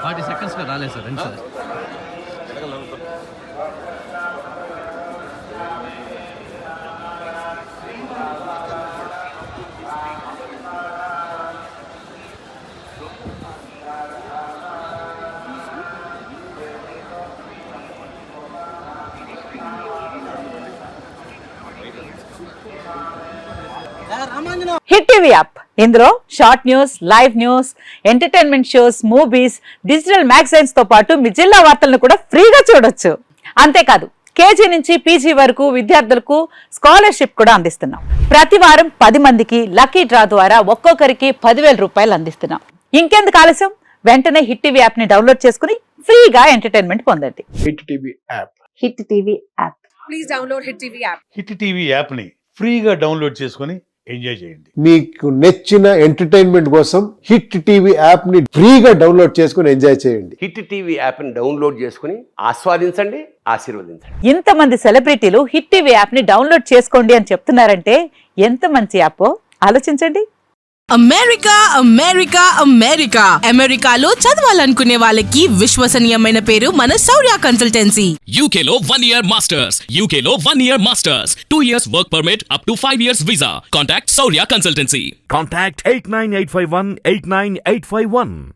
Forty సెకండ్స్లో రాలేదు sir రండి సార్. హిట్ టీవీ యాప్ ఇందులో short news, live news, entertainment shows, movies, digital magazines తో పాటు మీ జిల్లా వార్తలను కూడా ఫ్రీగా చూడొచ్చు. అంతేకాదు కేజీ నుంచి పీజీ వరకు విద్యార్థులకు స్కాలర్షిప్ కూడా అందిస్తున్నాం. ప్రతి వారం 10 మందికి లక్కీ డ్రా ద్వారా ఒక్కొక్కరికి 10,000 రూపాయలు అందిస్తున్నాం. ఇంకెందుకు ఆలస్యం, వెంటనే హిట్ టీవీ యాప్ ని డౌన్లోడ్ చేసుకుని ఫ్రీగా ఎంటర్టైన్మెంట్ పొందండి. Hit TV app. Hit TV app. Please download hit TV app. Hit TV app ని ఫ్రీగా డౌన్లోడ్ చేసుకుని ఎంజాయ్ చేయండి. మీకు నచ్చిన ఎంటర్టైన్మెంట్ కోసం హిట్ టీవీ యాప్ ని ఫ్రీగా డౌన్లోడ్ చేసుకుని ఎంజాయ్ చేయండి. హిట్ టీవీ యాప్ ని డౌన్లోడ్ చేసుకుని ఆస్వాదించండి, ఆశీర్వదించండి. ఇంతమంది సెలబ్రిటీలు హిట్ టీవీ యాప్ ని డౌన్లోడ్ చేసుకోండి అని చెప్తున్నారంటే ఎంత మంచి యాప్ ఆలోచించండి. అమెరికా అమెరికా అమెరికా అమెరికాలో చదవాలనుకునే వాళ్ళకి విశ్వసనీయమైన పేరు మన శౌర్య కన్సల్టెన్సీ. UK లో 1 year masters. UK లో 1 year masters. 2 years work permit up to 5 years visa. Contact Saurya Consultancy. Contact 89851 89851.